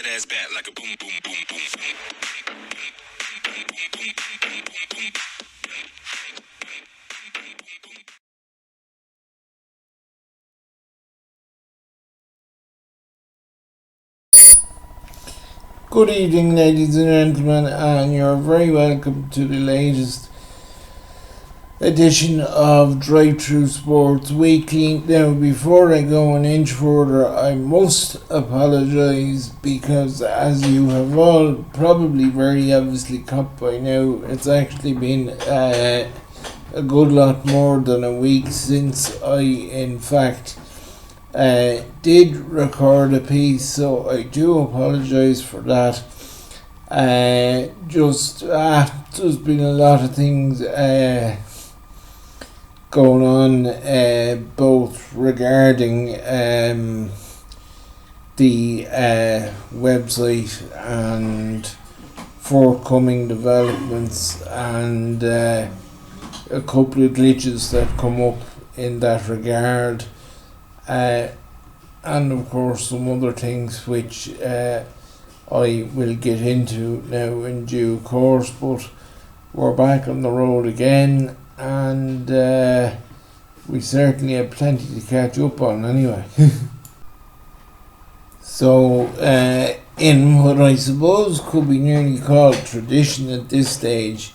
that ass back like a boom, boom, boom, boom, boom. Good evening, ladies and gentlemen, and you're very welcome to the latest edition of DriveThru Sports Weekly. Now, before I go an inch further, I must apologise because, as you have all probably very obviously caught by now, it's actually been a good lot more than a week since I, in fact, did record a piece, so I do apologise for that. There's been a lot of things going on, both regarding the website and forthcoming developments, and a couple of glitches that come up in that regard. And of course some other things which I will get into now in due course, but we're back on the road again, and we certainly have plenty to catch up on anyway. So in what I suppose could be nearly called tradition at this stage,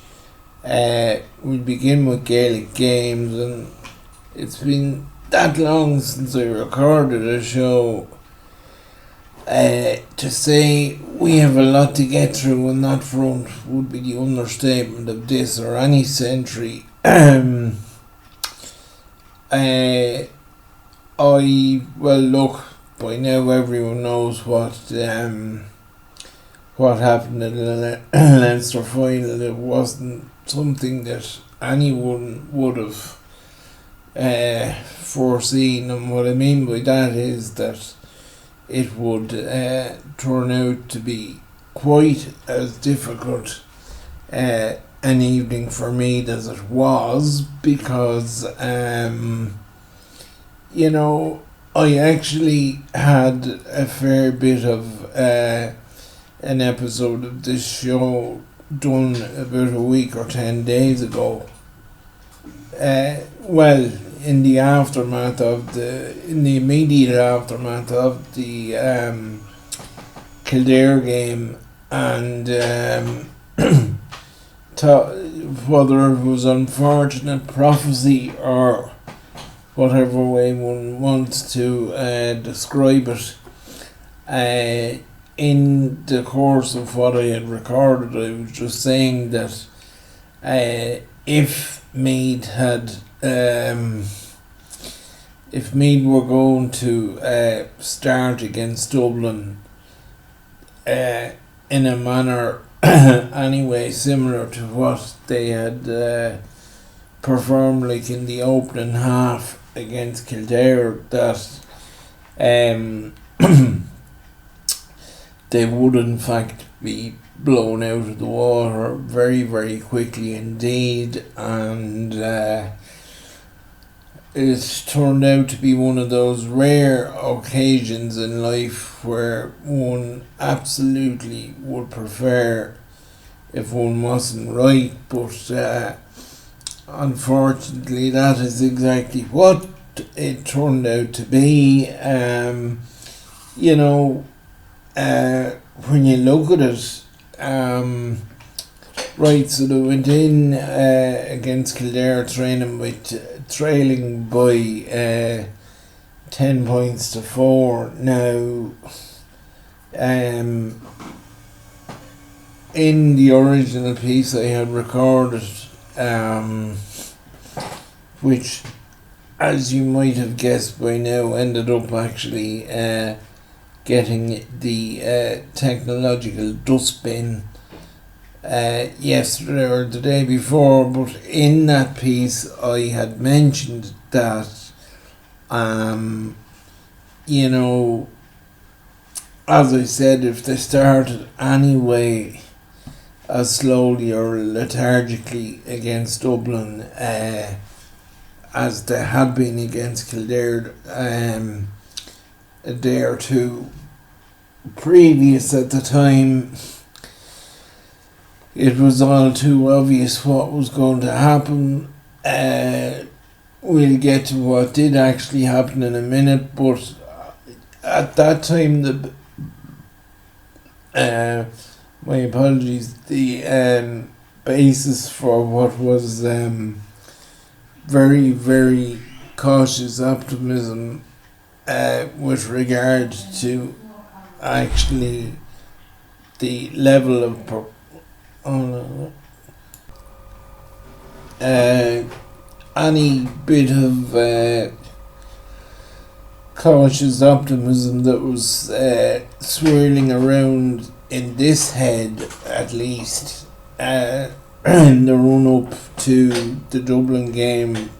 we begin with Gaelic games, and it's been that long since I recorded a show to say we have a lot to get through on that front would be the understatement of this or any century. Look, by now everyone knows what happened in the Leinster final. It wasn't something that anyone would have foreseen, and what I mean by that is that it would turn out to be quite as difficult an evening for me as it was, because I actually had a fair bit of an episode of this show done about a week or 10 days ago. In the immediate aftermath of the Kildare game, and whether it was unfortunate prophecy or whatever way one wants to describe it, in the course of what I had recorded, I was just saying that if Meath were going to start against Dublin in a manner anyway similar to what they had performed like in the opening half against Kildare, that they would in fact be blown out of the water very, very quickly indeed, and it's turned out to be one of those rare occasions in life where one absolutely would prefer if one wasn't right, but unfortunately that is exactly what it turned out to be. When you look at it, right, so they went in against Kildare trailing by 10 points to 4. Now, in the original piece I had recorded, which, as you might have guessed by now, ended up actually getting the technological dustbin yesterday or the day before. But in that piece I had mentioned that as I said, if they started anyway as slowly or lethargically against Dublin as they had been against Kildare a day or two previous at the time, it was all too obvious what was going to happen. We'll get to what did actually happen in a minute, but at that time, my apologies, the basis for what was very, very cautious optimism with regard to actually the level of any bit of cautious optimism that was swirling around in this head, at least, in the run up to the Dublin game,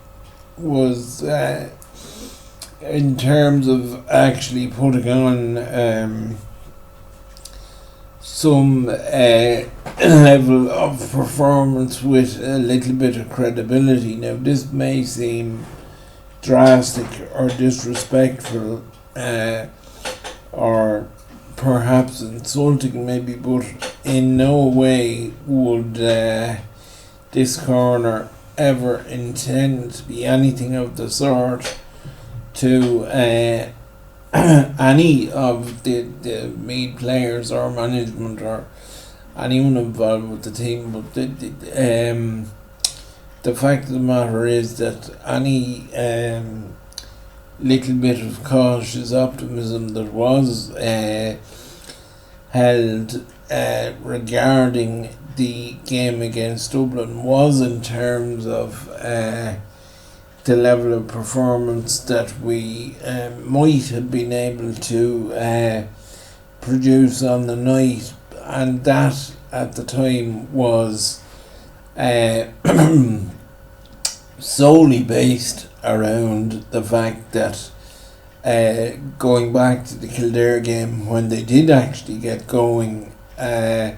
was in terms of actually putting on some level of performance with a little bit of credibility. Now, this may seem drastic or disrespectful or perhaps insulting maybe, but in no way would this corner ever intend to be anything of the sort to any of the Meath players or management or anyone involved with the team. But the fact of the matter is that any little bit of cautious optimism that was held regarding the game against Dublin was in terms of the level of performance that we might have been able to produce on the night, and that at the time was solely based around the fact that going back to the Kildare game, when they did actually get going, they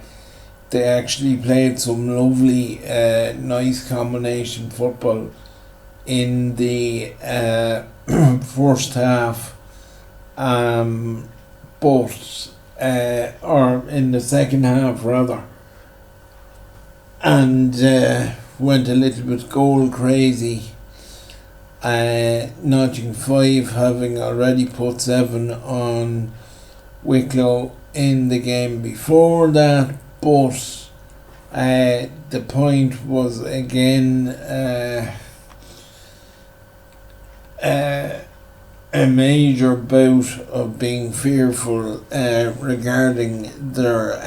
actually played some lovely nice combination football in the first half, but or in the second half rather, and went a little bit goal crazy, notching 5, having already put 7 on Wicklow in the game before that. But the point was again a major bout of being fearful regarding their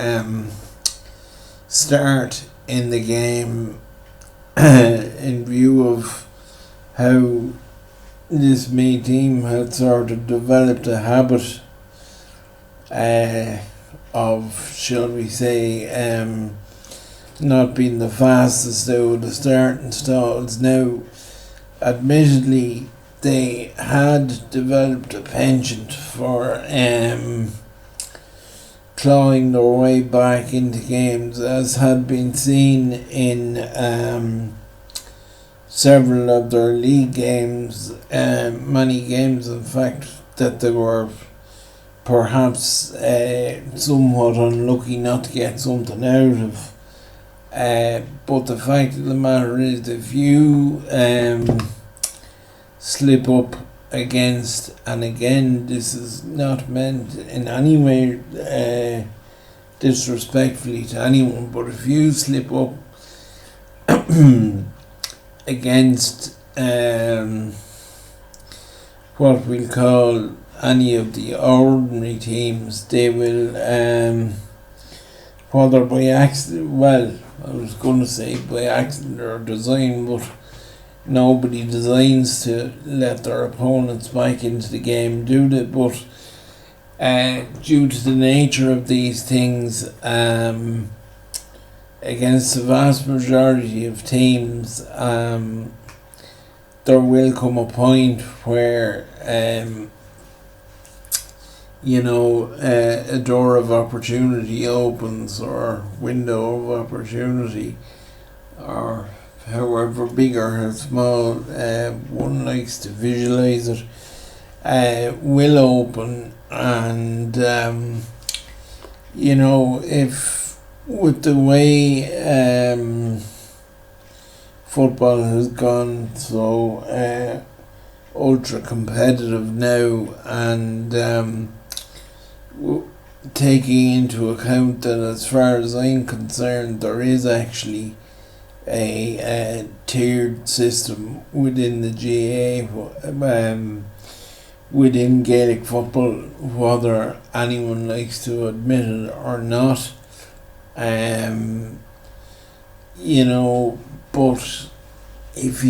start in the game in view of how this Meath team had sort of developed a habit of, shall we say, not being the fastest out of the starting stalls. Now, admittedly, they had developed a penchant for clawing their way back into games, as had been seen in several of their league games, many games in fact that they were perhaps somewhat unlucky not to get something out of. But the fact of the matter is, if you slip up against, and again this is not meant in any way disrespectfully to anyone, but if you slip up against what we'll call any of the ordinary teams, they will whether by accident, well, I was going to say by accident or design, but nobody designs to let their opponents back into the game, do they? But due to the nature of these things, against the vast majority of teams, there will come a point where a door of opportunity opens, or window of opportunity, or however big or small one likes to visualize it, will open, and if with the way football has gone so ultra competitive now, and taking into account that, as far as I'm concerned, there is actually a tiered system within the GAA, within Gaelic football, whether anyone likes to admit it or not. But if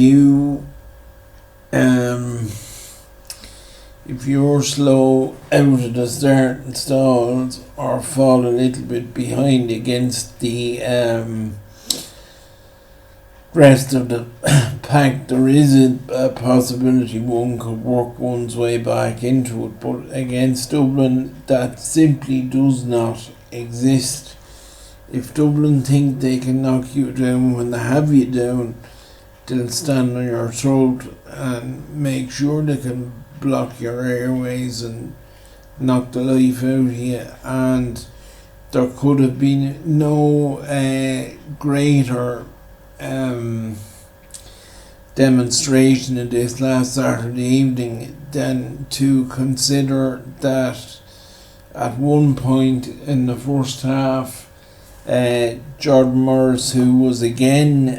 you're slow out of the starting stalls or fall a little bit behind against the rest of the pack, there is a possibility one could work one's way back into it. But against Dublin, that simply does not exist. If Dublin think they can knock you down when they have you down, they'll stand on your throat and make sure they can block your airways and knock the life out of you. And there could have been no greater demonstration of this last Saturday evening than to consider that at one point in the first half, Jordan Morris, who was again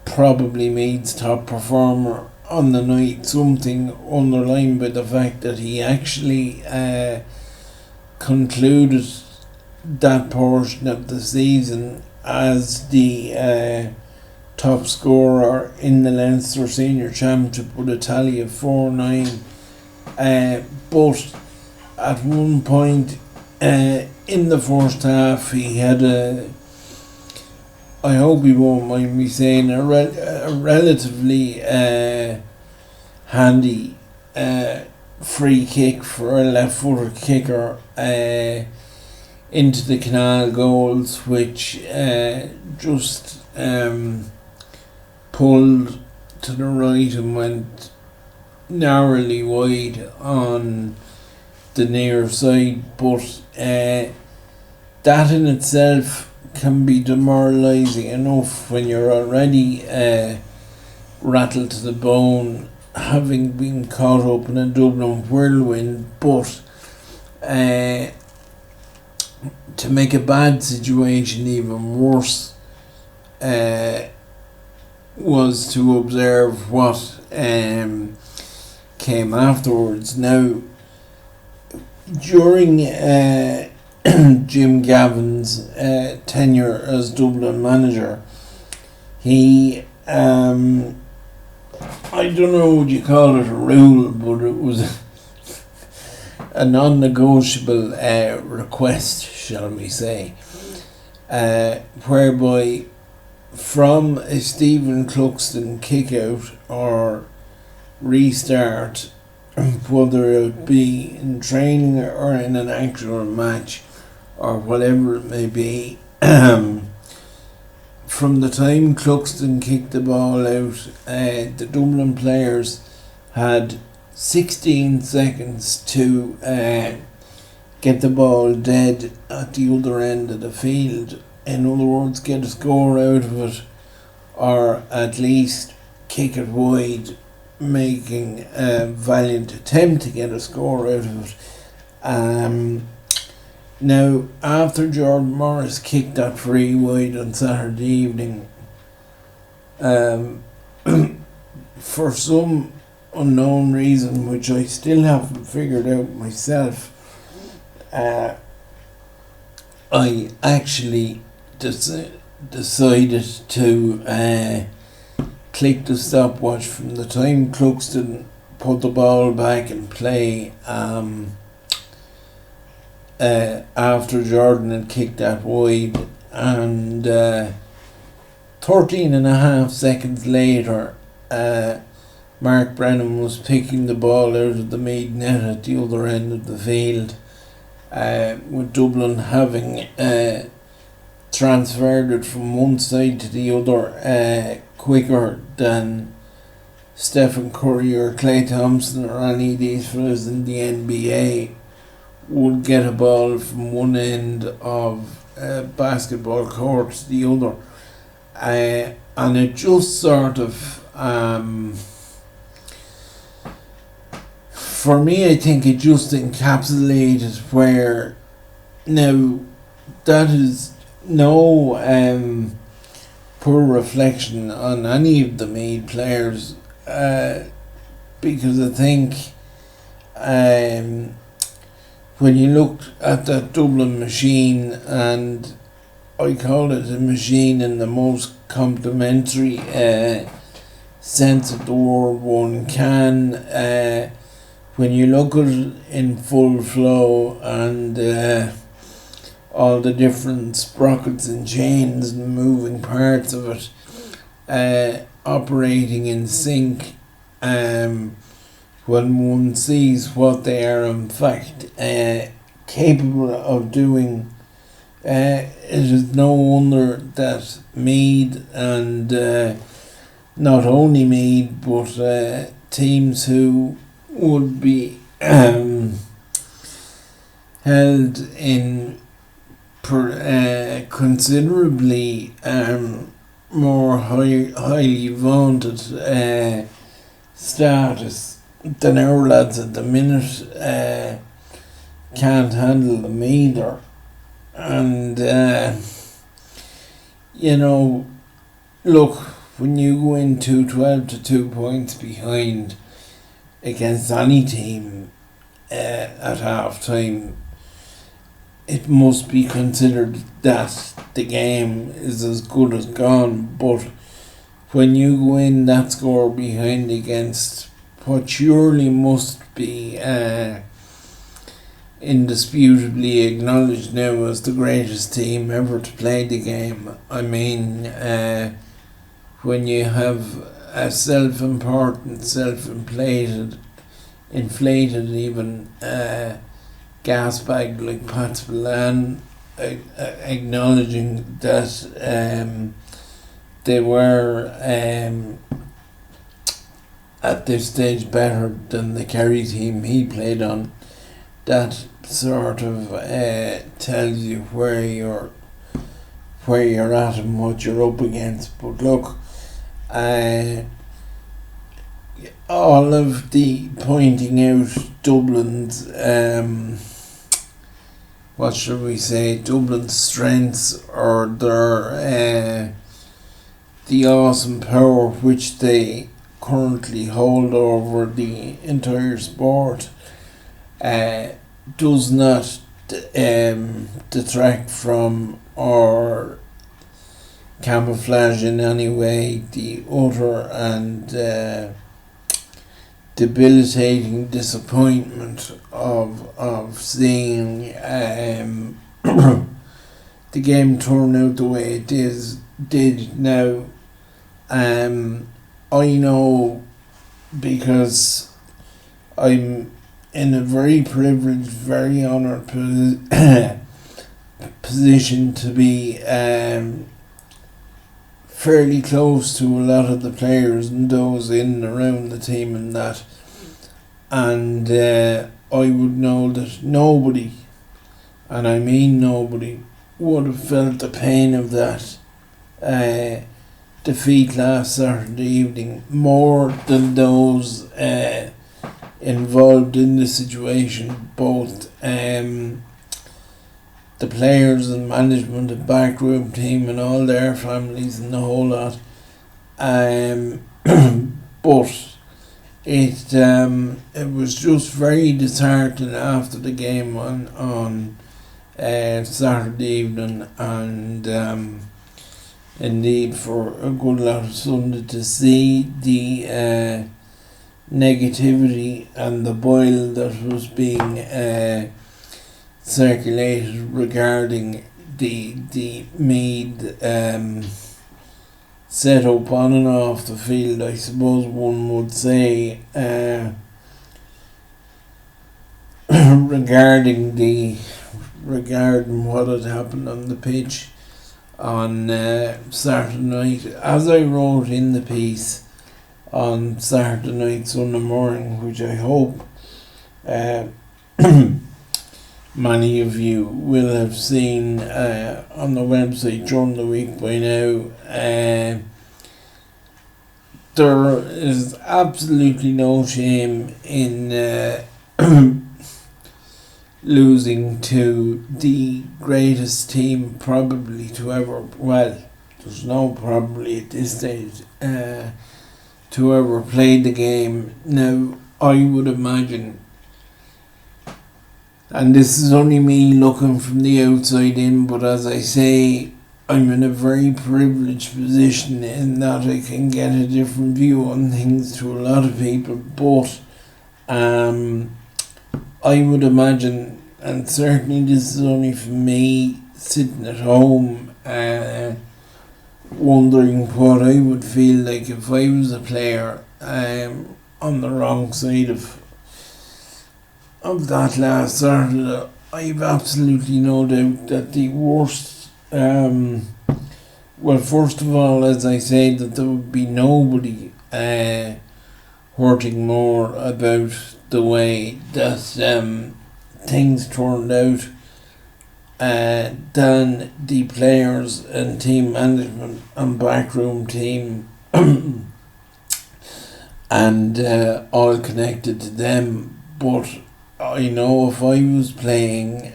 probably Meath's top performer on the night, something underlined by the fact that he actually concluded that portion of the season as the top scorer in the Leinster Senior Championship with a tally of 4-9. But at one point in the first half, he had I hope he won't mind me saying, a relatively handy free kick for a left-footed kicker into the Canal goals, which just pulled to the right and went narrowly wide on the near side. But that in itself can be demoralising enough when you're already rattled to the bone, having been caught up in a Dublin whirlwind. But to make a bad situation even worse was to observe what came afterwards. Now, during Jim Gavin's tenure as Dublin manager, he I don't know what you call it, a rule, but it was a non-negotiable request, shall we say, whereby from a Stephen Cluxton kick-out or restart, whether it be in training or in an actual match or whatever it may be, from the time Cluxton kicked the ball out, the Dublin players had 16 seconds to get the ball dead at the other end of the field. In other words, get a score out of it, or at least kick it wide, making a valiant attempt to get a score out of it. Now, after Jordan Morris kicked that free wide on Saturday evening, for some unknown reason, which I still haven't figured out myself, I actually decided to click the stopwatch from the time Cluxton put the ball back in play after Jordan had kicked that wide, and 13 and a half seconds later, Mark Brennan was picking the ball out of the Meath net at the other end of the field, with Dublin having transferred it from one side to the other quicker than Stephen Curry or Clay Thompson or any of these fellas in the NBA would get a ball from one end of a basketball court to the other. And it just sort of, for me, I think it just encapsulated where, now, that is no poor reflection on any of the Meath players, because I think when you looked at that Dublin machine, and I call it a machine in the most complimentary sense of the word one can, when you look at it in full flow, and all the different sprockets and chains and moving parts of it operating in sync, when one sees what they are in fact capable of doing, it is no wonder that Meath, and not only Meath, but teams who would be held in considerably more highly vaunted status than our lads at the minute can't handle them either. And look, when you go into 12 to 2 points behind against any team at half time, it must be considered that the game is as good as gone. But when you go in that score behind against what surely must be indisputably acknowledged now as the greatest team ever to play the game, I mean, when you have a self-important, inflated even gas bag like Pat Boylan, acknowledging that they were at this stage better than the Kerry team he played on, that sort of tells you where you're at and what you're up against. But look, all of the pointing out Dublin's what should we say, Dublin's strengths, or their the awesome power which they currently hold over the entire sport, does not detract from or camouflage in any way the utter and debilitating disappointment of seeing the game turn out the way it did now. I know, because I'm in a very privileged, very honoured position to be fairly close to a lot of the players and those in and around the team and that, and I would know that nobody, and I mean nobody, would have felt the pain of that defeat last Saturday evening more than those involved in the situation, both the players and management and backroom team and all their families and the whole lot. But it was just very disheartening after the game on Saturday evening, and indeed for a good lot of Sunday, to see the negativity and the boil that was being circulated regarding the Meath set up on and off the field, I suppose one would say, regarding what had happened on the pitch on Saturday night. As I wrote in the piece on Saturday night, Sunday morning, which I hope many of you will have seen on the website during the week by now. There is absolutely no shame in losing to the greatest team probably to ever, well, there's no probably at this stage, to ever play the game. Now, I would imagine, and this is only me looking from the outside in, but as I say, I'm in a very privileged position in that I can get a different view on things to a lot of people, but I would imagine, and certainly this is only for me sitting at home, wondering what I would feel like if I was a player on the wrong side of that last Saturday. I've absolutely no doubt that the worst. Well, first of all, as I say, that there would be nobody hurting more about the way that things turned out than the players and team management and backroom team and all connected to them. But I know if I was playing,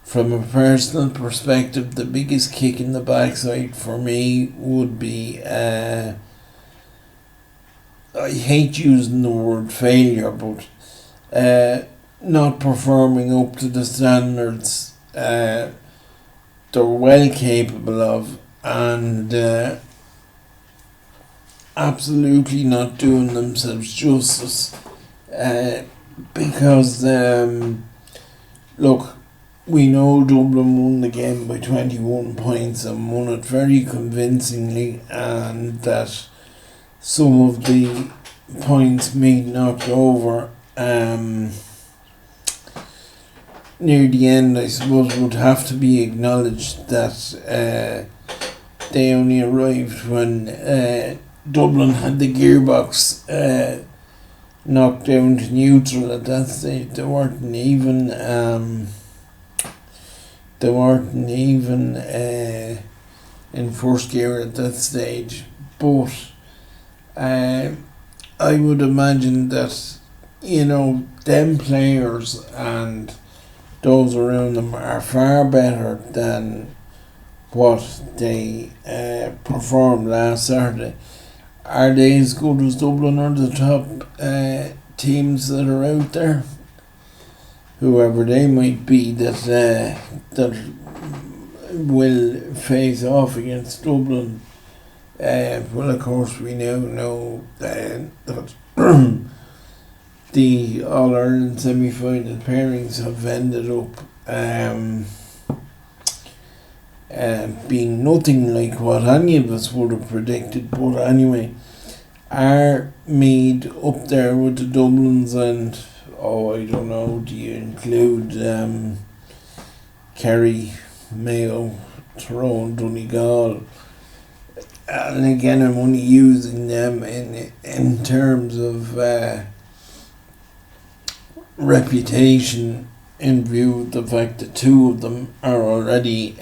from a personal perspective, the biggest kick in the backside for me would be, I hate using the word failure, but not performing up to the standards they're well capable of, and absolutely not doing themselves justice. Because, look, we know Dublin won the game by 21 points and won it very convincingly, and that some of the points Meath knocked over near the end, I suppose, would have to be acknowledged that they only arrived when Dublin had the gearbox knocked down to neutral at that stage. They weren't even in first gear at that stage. But I would imagine that, you know, them players and those around them are far better than what they performed last Saturday. Are they as good as Dublin or the top teams that are out there? Whoever they might be that will face off against Dublin. Well, of course, we now know that the All-Ireland semi-final pairings have ended up being nothing like what any of us would have predicted. But anyway, are Meath up there with the Dublins and, I don't know, do you include Kerry, Mayo, Tyrone, Donegal? And again, I'm only using them in terms of reputation, in view of the fact that two of them are already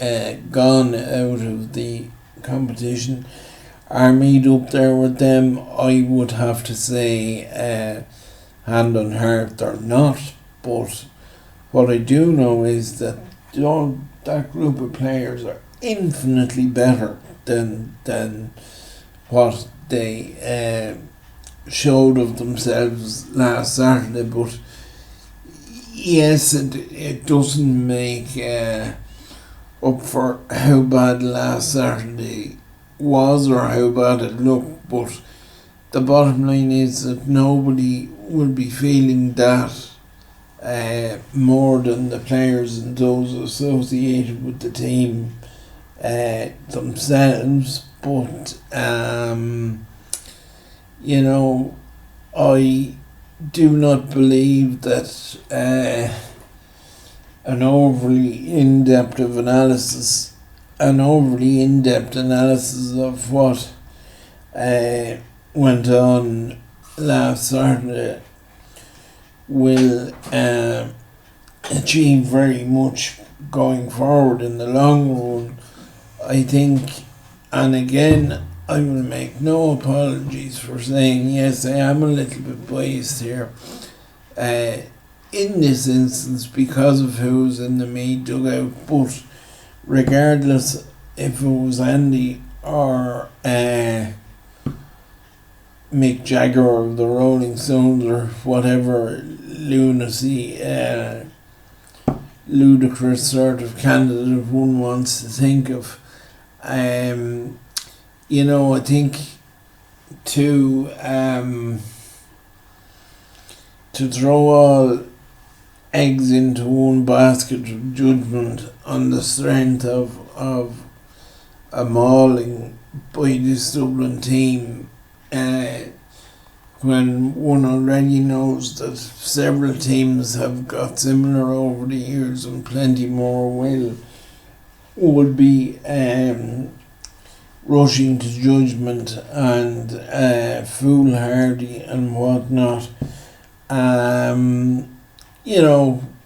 gone out of the competition. Are Meath up there with them? I would have to say, hand on heart, they're not. But what I do know is that that group of players are infinitely better than what they showed of themselves last Saturday. But yes, it doesn't make up for how bad last Saturday was or how bad it looked, but the bottom line is that nobody will be feeling that more than the players and those associated with the team themselves. But you know, I do not believe that an overly in-depth analysis of what went on last Saturday will achieve very much going forward in the long run. I think, and again, I will make no apologies for saying, yes, I am a little bit biased here. In this instance, because of who's in the Meath dugout, but regardless if it was Andy or Mick Jagger of the Rolling Stones or whatever lunacy, ludicrous sort of candidate one wants to think of, I think to throw all eggs into one basket of judgment on the strength of a mauling by this Dublin team, when one already knows that several teams have got similar over the years and plenty more would be rushing to judgment and foolhardy and whatnot.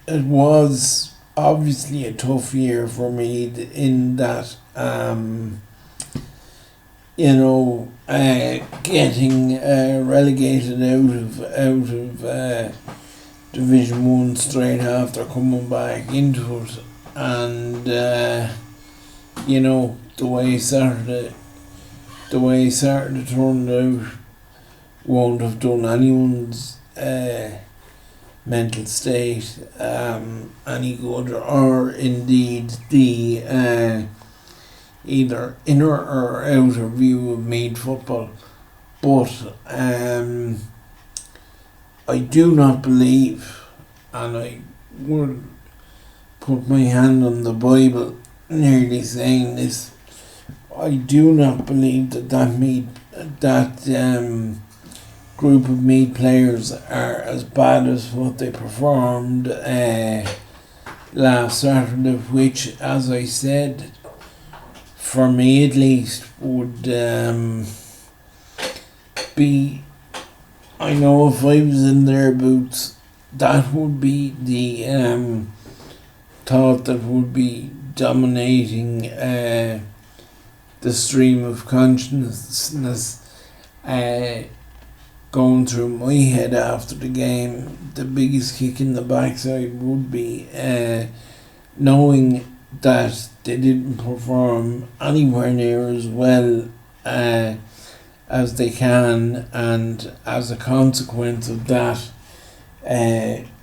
It was obviously a tough year for me in that, getting relegated out of Division 1 straight after coming back into it, and the way Saturday turned out won't have done anyone's mental state any good, or indeed the either inner or outer view of Meath football. But I do not believe, and I would put my hand on the Bible nearly saying this, I do not believe that group of Meath players are as bad as what they performed last Saturday, which, as I said, for me at least, would be, I know if I was in their boots, that would be the thought that would be dominating the stream of consciousness going through my head after the game. The biggest kick in the backside would be knowing that they didn't perform anywhere near as well as they can, and as a consequence of that,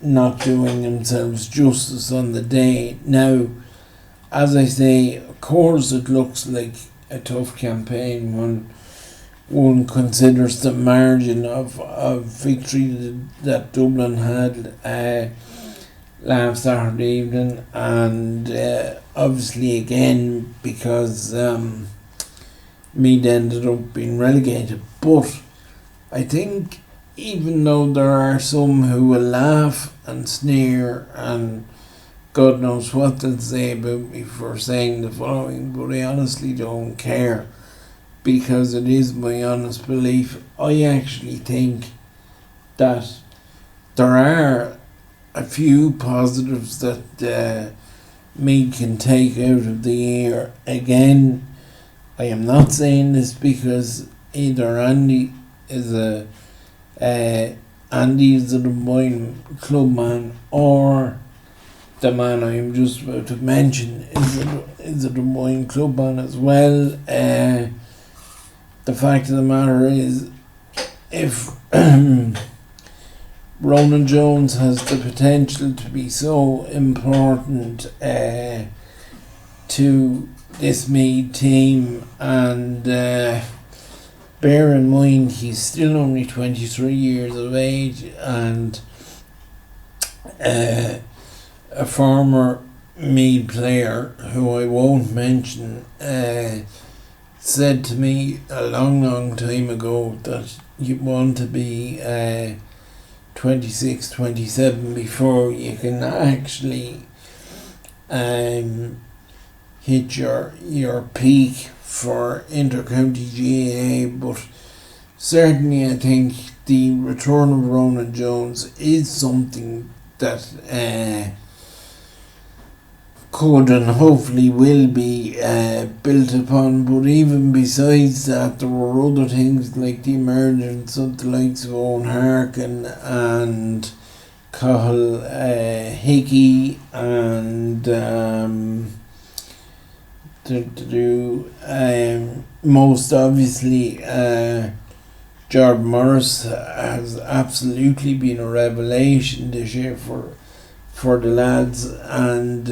not doing themselves justice on the day. Now, as I say, of course it looks like a tough campaign when one considers the margin of victory that Dublin had last Saturday evening, and obviously again because Meath ended up being relegated. But I think even though there are some who will laugh and sneer and God knows what they'll say about me for saying the following, but I honestly don't care, because it is my honest belief. I actually think that there are a few positives that Meath can take out of the year. Again, I am not saying this because either Andy is the Dunboyne club man, or the man I am just about to mention is a Dunboyne club man as well. The fact of the matter is, if Ronan Jones has the potential to be so important to this Meath team, and bear in mind he's still only 23 years of age, and a former Meath player who I won't mention said to me a long time ago that you want to be 26, 27 before you can actually hit your peak for inter-county GAA. But certainly I think the return of Ronan Jones is something that could and hopefully will be built upon. But even besides that, there were other things like the emergence of the likes of Owen Harkin and Cahill Hickey and most obviously Jordan Morris has absolutely been a revelation this year for the lads, and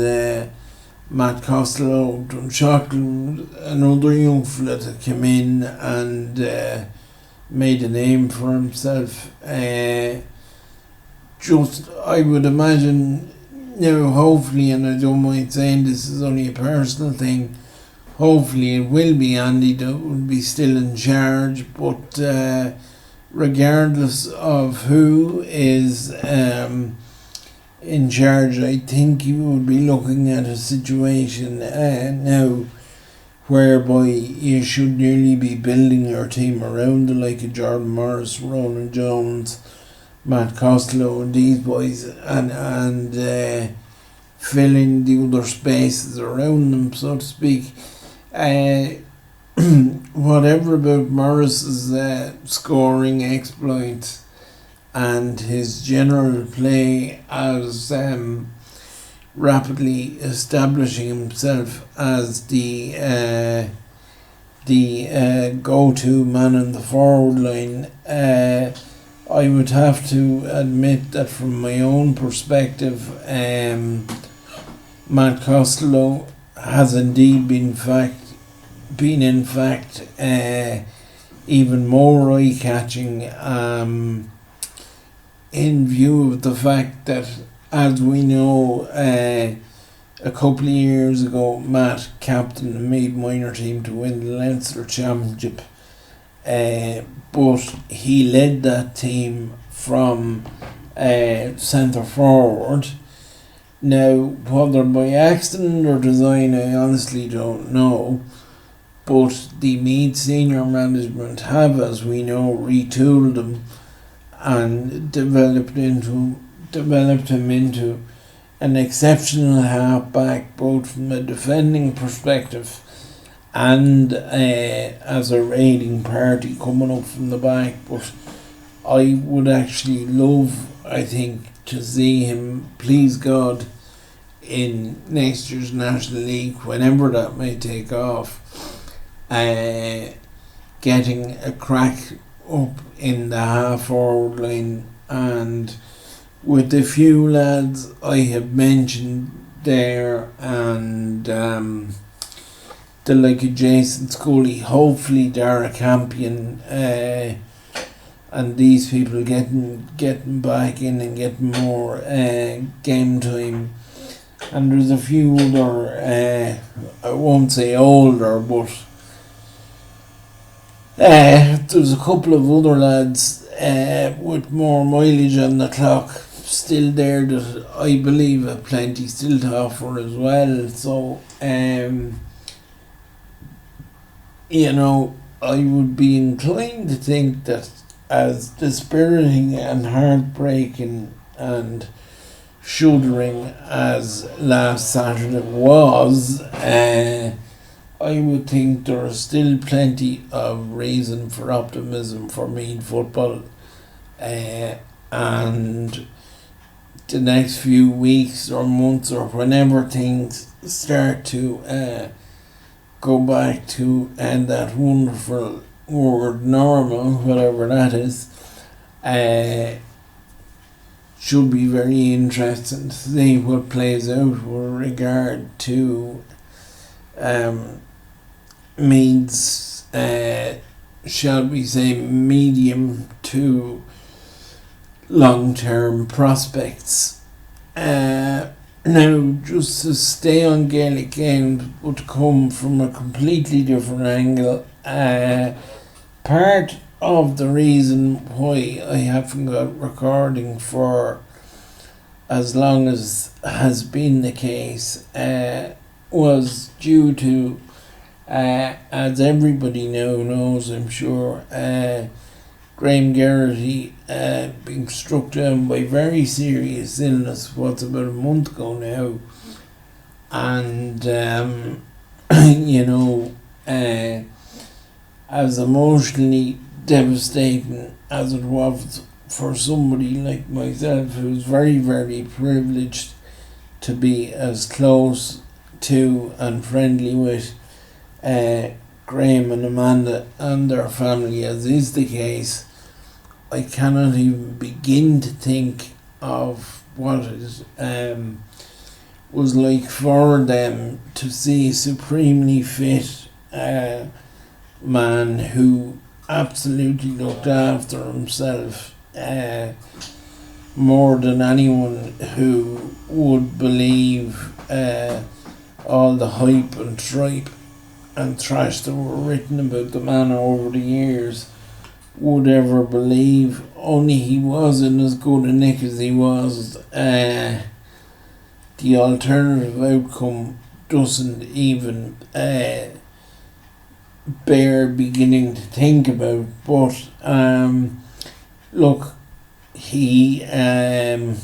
Matt Costello, Dunshaughlin, another young fella that came in and made a name for himself. Just, I would imagine, hopefully, and I don't mind saying this is only a personal thing, hopefully it will be Andy that will be still in charge, but regardless of who is in charge, I think you would be looking at a situation now whereby you should nearly be building your team around the like of Jordan Morris, Ronan Jones, Matt Costello and these boys, and filling the other spaces around them, so to speak. Whatever about Morris's scoring exploits and his general play as rapidly establishing himself as the go-to man in the forward line, I would have to admit that from my own perspective, Matt Costello has indeed been in fact even more eye-catching in view of the fact that, as we know, a couple of years ago Matt captained a Meath minor team to win the Leinster Championship, but he led that team from centre forward. Now, whether by accident or design, I honestly don't know, but the Meath senior management have, as we know, retooled him and developed him into an exceptional halfback, both from a defending perspective and as a raiding party coming up from the back. But I would actually love, I think, to see him, please God, in next year's National League, whenever that may take off, getting a crack up in the half forward line, and with the few lads I have mentioned there, and the like of Jason Scully, hopefully Dara Campion, and these people getting back in and getting more game time. And there's a few other, I won't say older, but there's a couple of other lads with more mileage on the clock still there that I believe have plenty still to offer as well. So, I would be inclined to think that, as dispiriting and heartbreaking and shuddering as last Saturday was, I would think there is still plenty of reason for optimism for Meath football, and the next few weeks or months or whenever things start to go back to that wonderful word normal, whatever that is, should be very interesting to see what plays out with regard to Meath's, shall we say, medium to long-term prospects. Now, just to stay on Gaelic games, but to come from a completely different angle, part of the reason why I haven't got recording for as long as has been the case was due to, as everybody now knows, I'm sure, Graham Geraghty being struck down by very serious illness, about a month ago now, and as emotionally devastating as it was for somebody like myself, who's very, very privileged to be as close to and friendly with Graham and Amanda and their family as is the case, I cannot even begin to think of what it was like for them to see a supremely fit man who absolutely looked after himself more than anyone who would believe all the hype and tripe and trash that were written about the man over the years would ever believe. Only he wasn't as good a nick as he was. The alternative outcome doesn't even bear beginning to think about. But look, he had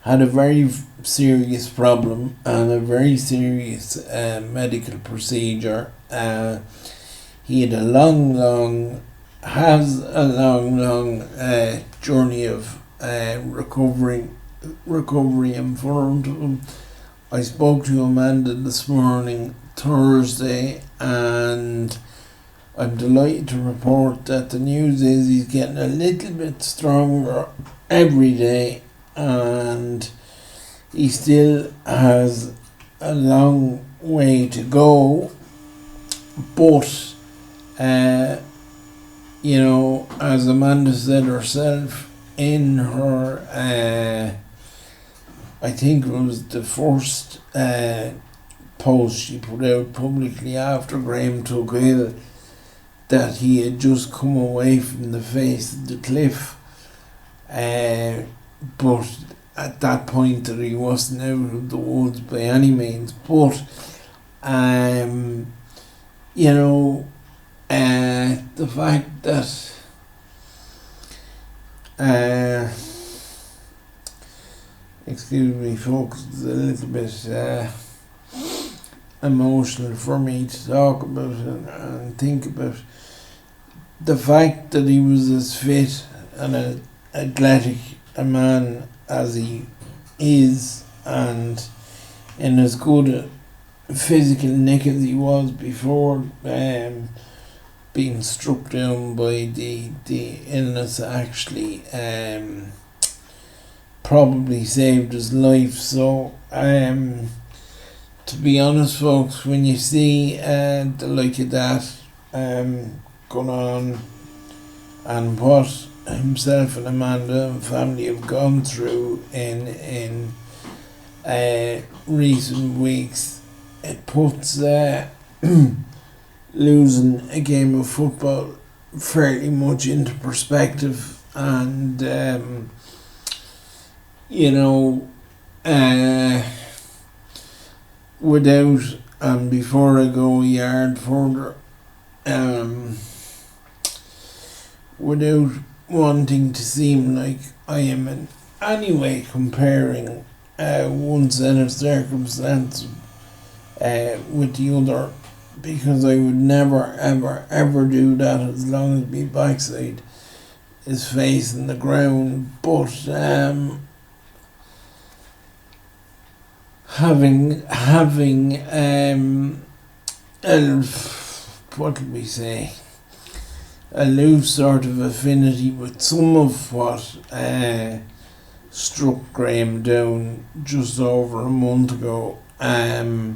a very serious problem and a very serious medical procedure. He had a long journey of recovery in front of him. I spoke to Amanda this morning, Thursday, and I'm delighted to report that the news is he's getting a little bit stronger every day, and he still has a long way to go, but as Amanda said herself in her I think it was the first post she put out publicly after Graham took ill, that he had just come away from the face of the cliff, but at that point that he wasn't out of the woods by any means. But the fact that excuse me folks, it's a little bit emotional for me to talk about and think about. The fact that he was as fit and athletic a man as he is, and in as good a physical nick as he was before being struck down by the illness, actually probably saved his life. So to be honest folks, when you see the like of that going on, and what himself and Amanda and family have gone through in recent weeks, it puts losing a game of football fairly much into perspective. And without, and before I go a yard further, without wanting to seem like I am in any way comparing one set of circumstances with the other, because I would never ever do that as long as my backside is facing the ground. But having what can we say, a loose sort of affinity with some of what struck Graham down just over a month ago, I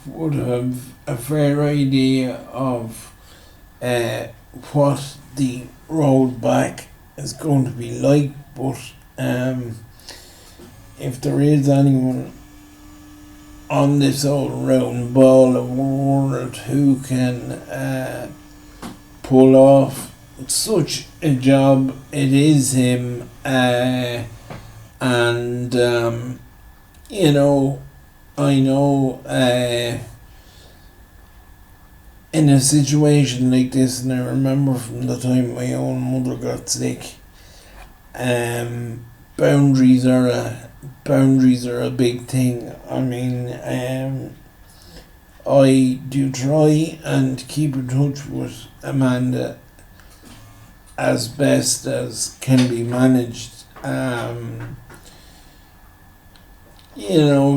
would have a fair idea of what the road back is going to be like. But if there is anyone on this old round ball of world who can pull off such a job, it is him. I know in a situation like this, and I remember from the time my own mother got sick, boundaries are a boundaries are a big thing. I mean, I do try and keep in touch with Amanda as best as can be managed.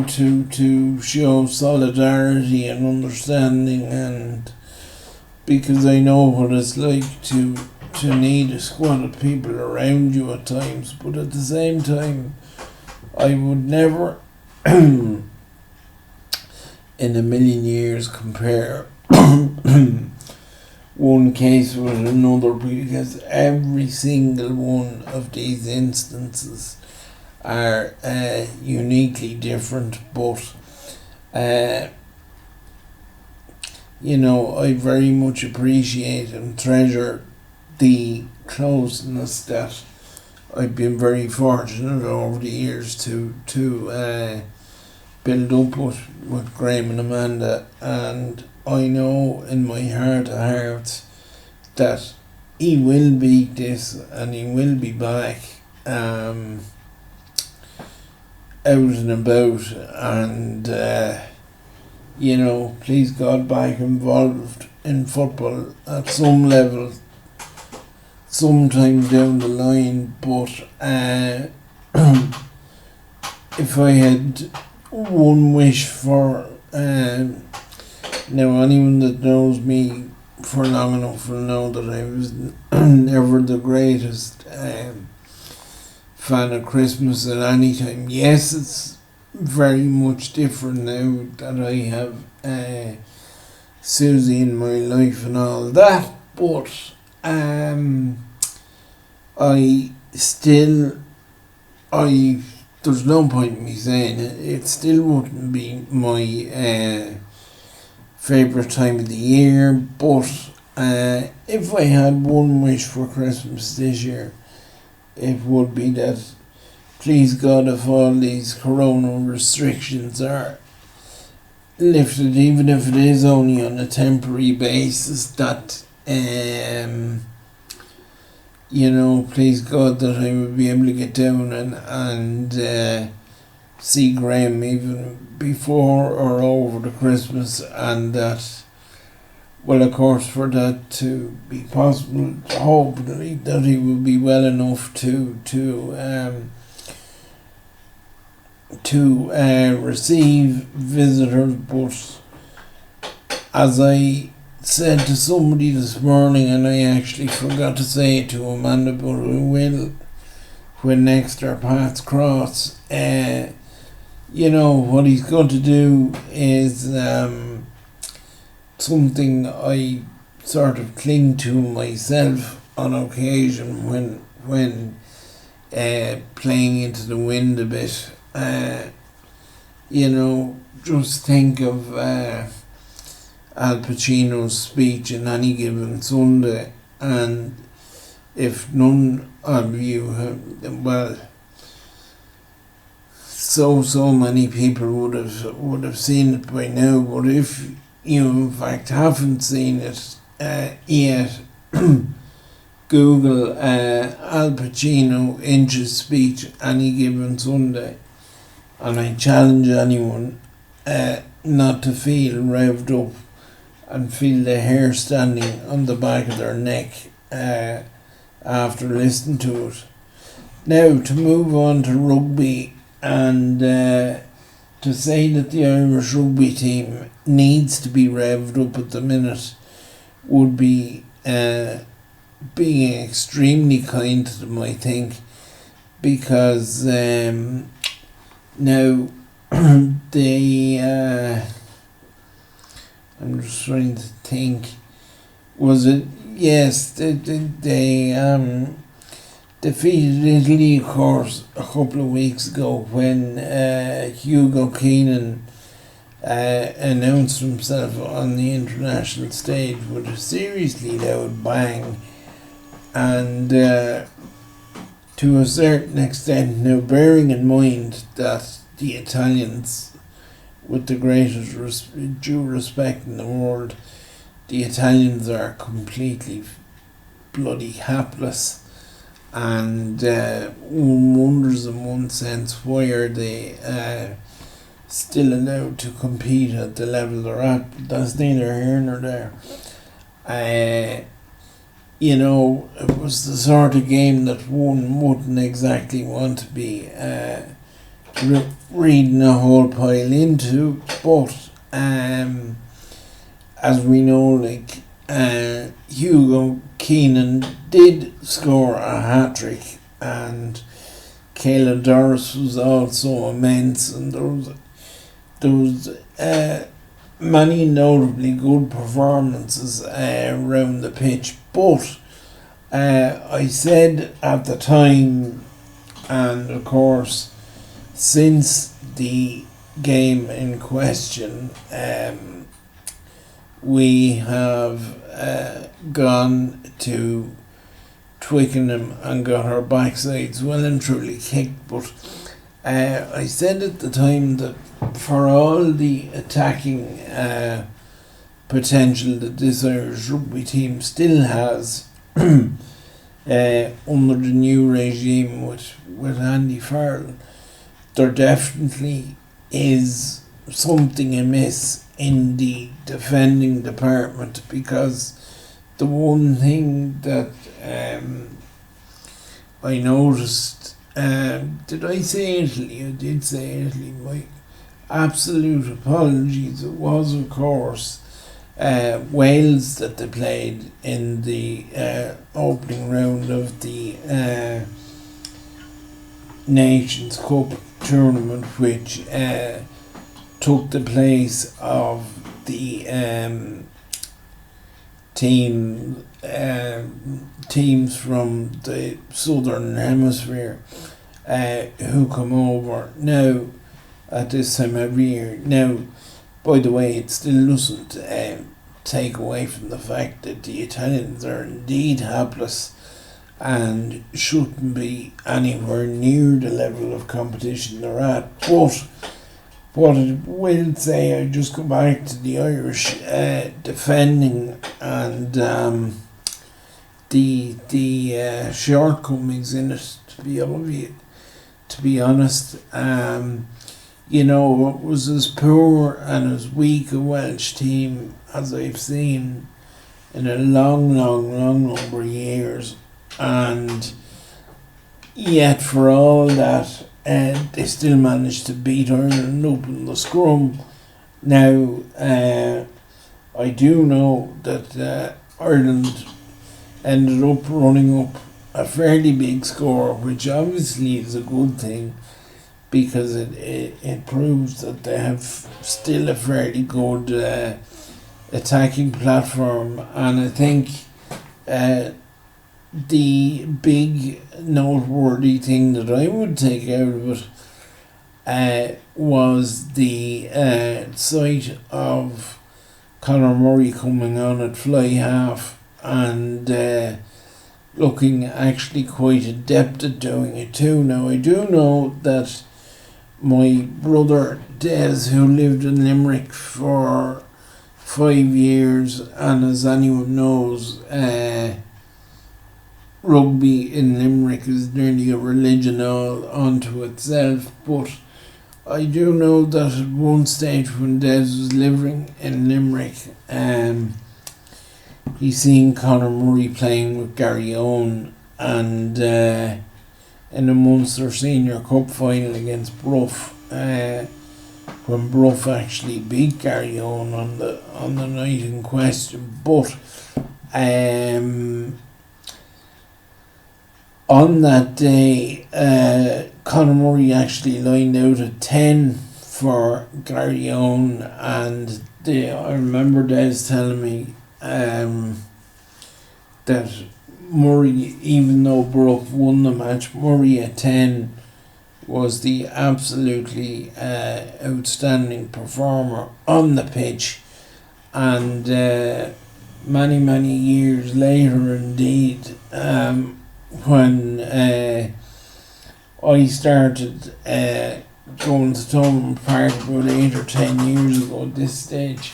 To show solidarity and understanding, and because I know what it's like to need a squad of people around you at times, but at the same time, I would never in a million years compare one case with another, because every single one of these instances are uniquely different, but I very much appreciate and treasure the closeness that I've been very fortunate over the years to build up with Graham and Amanda, and I know in my heart of hearts that he will beat this and he will be back out and about, and please God, back involved in football at some level sometime down the line. But if I had one wish for now, anyone that knows me for long enough will know that I was never the greatest fan of Christmas at any time. Yes, it's very much different now that I have Susie in my life and all that, but there's no point in me saying it. It still wouldn't be my favourite time of the year, but if I had one wish for Christmas this year, it would be that, please God, if all these corona restrictions are lifted, even if it is only on a temporary basis, that please God, that I would be able to get down and see Graham even before or over the Christmas, and that, well, of course, for that to be possible, hope that he will be well enough to receive visitors. But as I said to somebody this morning, and I actually forgot to say it to Amanda, but I will when next our paths cross, what he's going to do is something I sort of cling to myself on occasion when playing into the wind a bit. Just think of Al Pacino's speech in Any Given Sunday, and if none of you have, so many people would have seen it by now, but if you in fact haven't seen it yet, Google Al Pacino Inch's speech Any Given Sunday, and I challenge anyone not to feel revved up and feel the hair standing on the back of their neck after listening to it. Now, to move on to rugby, and to say that the Irish rugby team needs to be revved up at the minute would be being extremely kind to them, I think, because now they I'm just trying to think, was it, yes, they defeated Italy, of course, a couple of weeks ago when Hugo Keenan announced himself on the international stage with a seriously loud bang, and to a certain extent, now bearing in mind that the Italians, with the greatest due respect in the world, the Italians are completely bloody hapless, and one wonders in one sense why are they still allowed to compete at the level they're at, but that's neither here nor there. You know, it was the sort of game that one wouldn't exactly want to be reading a whole pile into, but as we know, like Hugo Keenan did score a hat-trick, and Kayla Doris was also immense, and there was many notably good performances around the pitch, but I said at the time, and of course since the game in question, we have gone to Twickenham and got our backsides well and truly kicked, but I said at the time that for all the attacking potential that this Irish rugby team still has under the new regime with Andy Farrell, there definitely is something amiss in the defending department, because the one thing that I noticed, did I say Italy? I did say Italy. My absolute apologies. It was, of course, Wales that they played in the opening round of the Nations Cup tournament, which took the place of the teams from the southern hemisphere who come over now at this time every year. Now, by the way, it still doesn't take away from the fact that the Italians are indeed hapless and shouldn't be anywhere near the level of competition they're at. But what I will say, I just go back to the Irish defending and the shortcomings in it. To be honest, you know, it was as poor and as weak a Welsh team as I've seen in a long number of years, and yet for all that, they still managed to beat Ireland up in the scrum. Now, I do know that Ireland ended up running up a fairly big score, which obviously is a good thing, because it proves that they have still a fairly good attacking platform. And I think the big noteworthy thing that I would take out of it was the sight of Conor Murray coming on at fly half and looking actually quite adept at doing it too. Now, I do know that my brother Des, who lived in Limerick for 5 years, and as anyone knows, rugby in Limerick is nearly a religion all unto itself, but I do know that at one stage when Des was living in Limerick, he seen Conor Murray playing with Gary Owen, and in the Munster Senior Cup final against Bruff, when Bruff actually beat Gary Owen on the night in question. But on that day, Conor Murray actually lined out at 10 for Gary Owen, and I remember Des telling me that Murray, even though Bruff won the match, Murray at 10 was the absolutely outstanding performer on the pitch. And many years later, indeed, when I started going to Thomond Park about 8 or 10 years ago at this stage,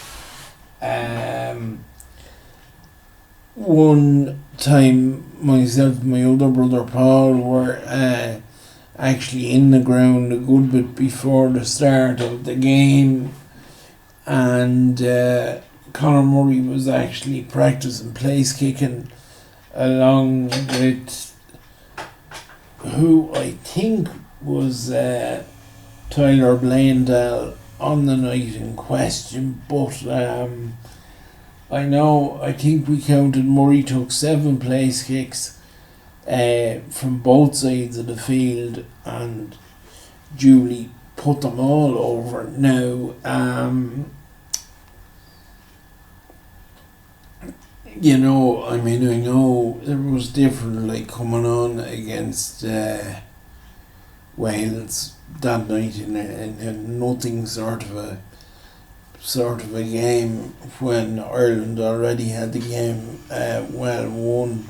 one time myself and my other brother Paul were actually in the ground a good bit before the start of the game, and Conor Murray was actually practicing place kicking along with who I think was Tyler Blandell on the night in question, but I think we counted Murray took 7 place kicks from both sides of the field and duly put them all over. Now, I know it was different, like coming on against Wales that night in a nothing sort of a game when Ireland already had the game well won.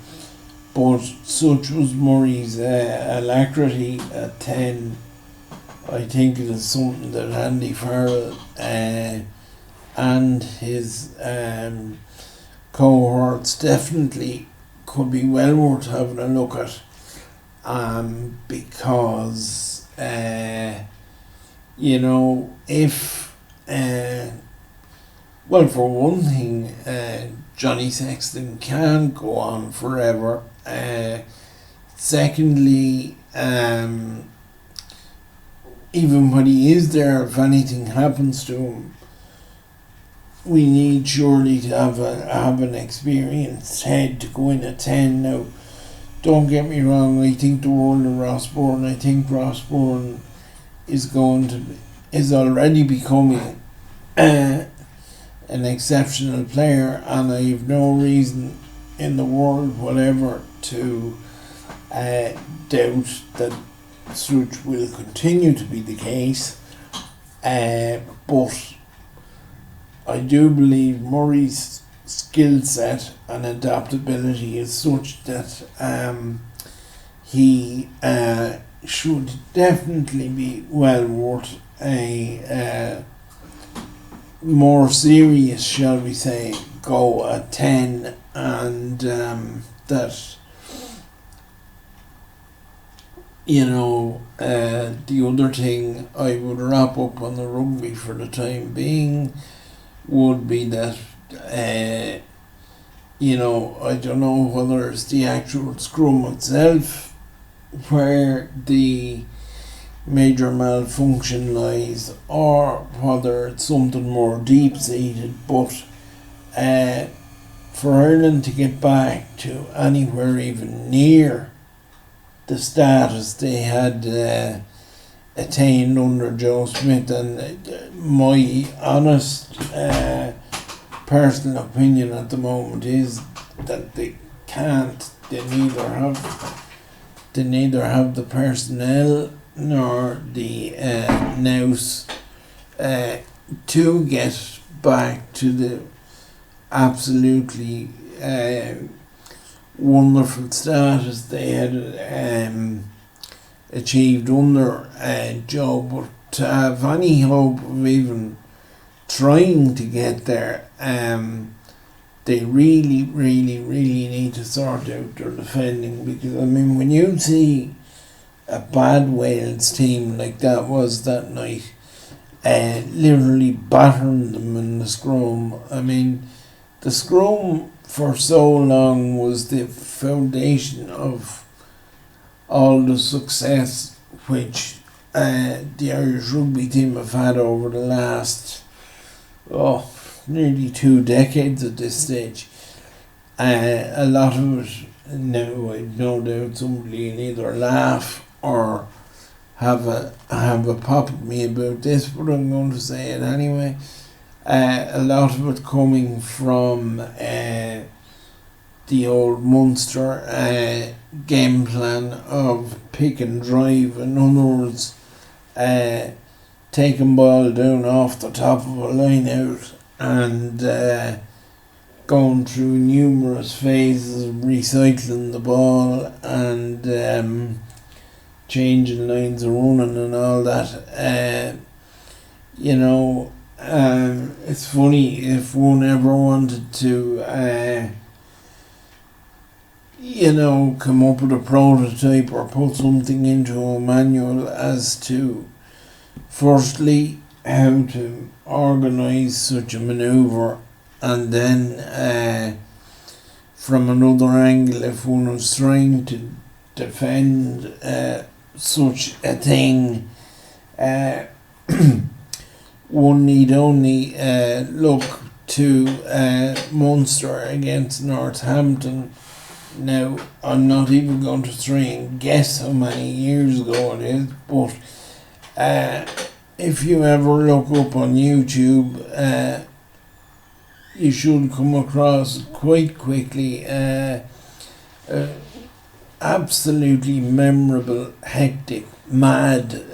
But such was Murray's alacrity at 10. I think it is something that Andy Farrell and his cohorts definitely could be well worth having a look at, because if for one thing, Johnny Sexton can't go on forever. Secondly, even when he is there, if anything happens to him, we need surely to have an experienced head to go in at 10. Now, don't get me wrong, I think the world of Ross Byrne. I think Ross Byrne is already becoming an exceptional player, and I have no reason in the world whatever to doubt that such will continue to be the case. But I do believe Murray's skill set and adaptability is such that he should definitely be well worth a more serious, shall we say, go at 10, and that the other thing I would wrap up on the rugby for the time being would be that I don't know whether it's the actual scrum itself where the major malfunction lies, or whether it's something more deep-seated, but for Ireland to get back to anywhere even near the status they had attained under Joe Smith, and my honest personal opinion at the moment is that they can't. They neither have the personnel nor the nous to get back to the absolutely wonderful status they had achieved under Joe. But to have any hope of even trying to get there, they really, really, really need to sort out their defending, because when you see a bad Wales team like that was that night, literally battering them in the scrum. The scrum for so long was the foundation of all the success which the Irish rugby team have had over the last nearly 2 decades at this stage. A lot of it now, I've no doubt somebody will either laugh or have a pop at me about this, but I'm going to say it anyway. A lot of it coming from the old Munster game plan of pick and drive. In other words, taking ball down off the top of a line out and going through numerous phases of recycling the ball and changing lines of running and all that. It's funny, if one ever wanted to come up with a prototype or put something into a manual as to, firstly, how to organise such a manoeuvre, and then from another angle, if one was trying to defend such a thing, one need only look to Munster against Northampton. Now, I'm not even going to try and guess how many years ago it is, but if you ever look up on YouTube, you should come across quite quickly absolutely memorable, hectic, mad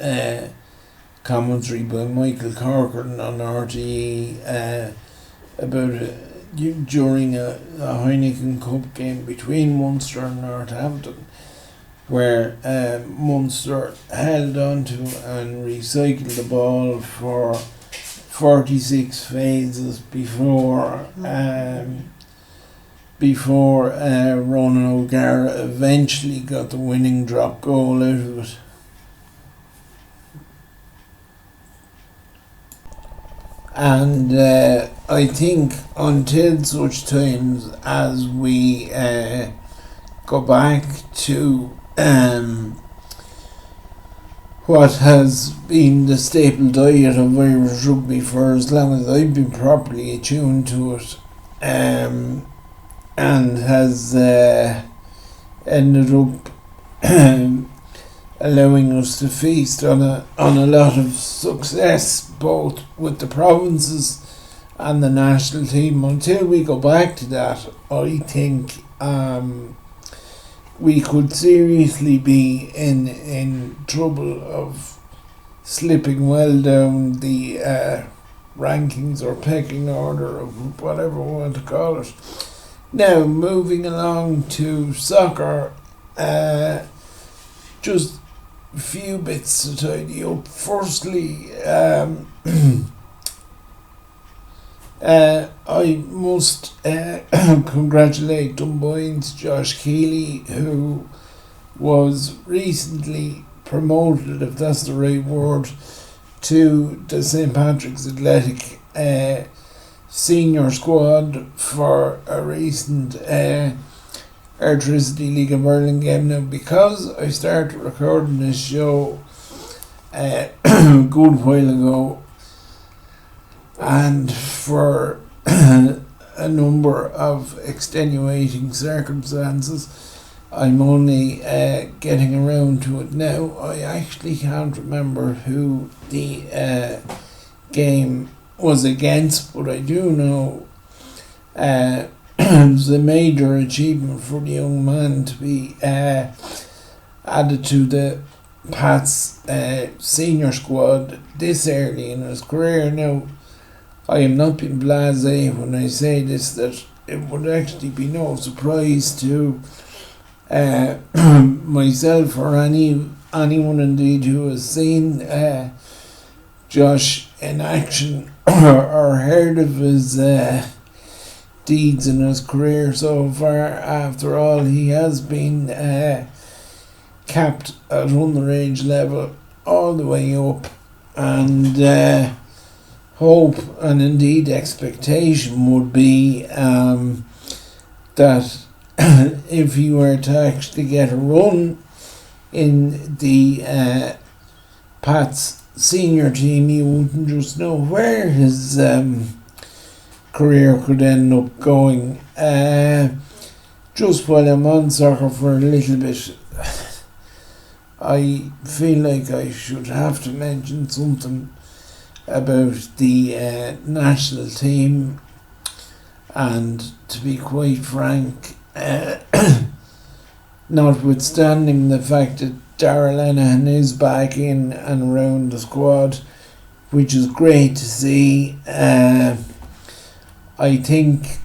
commentary by Michael Corcoran on RTE about during a Heineken Cup game between Munster and Northampton, where Munster held on to and recycled the ball for 46 phases before Ronan O'Gara eventually got the winning drop goal out of it. And I think until such times as we go back to what has been the staple diet of Irish rugby for as long as I've been properly attuned to it, and has ended up allowing us to feast on a lot of success, both with the provinces and the national team. Until we go back to that, I think we could seriously be in trouble of slipping well down the rankings or pecking order of whatever we want to call it. Now, moving along to soccer, just a few bits to tidy up. Firstly, I must congratulate Dunboyne's Josh Keeley, who was recently promoted, if that's the right word, to the St. Patrick's Athletic senior squad for a recent Electricity League of Ireland game. Now, because I started recording this show a good while ago, and for a number of extenuating circumstances, I'm only getting around to it now. I actually can't remember who the game was against, but I do know it was a major achievement for the young man to be added to the Pats senior squad this early in his career. Now, I am not being blasé when I say this, that it would actually be no surprise to myself or anyone indeed who has seen Josh in action or heard of his deeds in his career so far. After all, he has been capped at underage level all the way up, and hope and indeed expectation would be that if he were to actually get a run in the Pats senior team, you wouldn't just know where his career could end up going. Just while I'm on soccer for a little bit, I feel like I should have to mention something about the national team, and to be quite frank, notwithstanding the fact that Darragh Lenihan is back in and around the squad, which is great to see, I think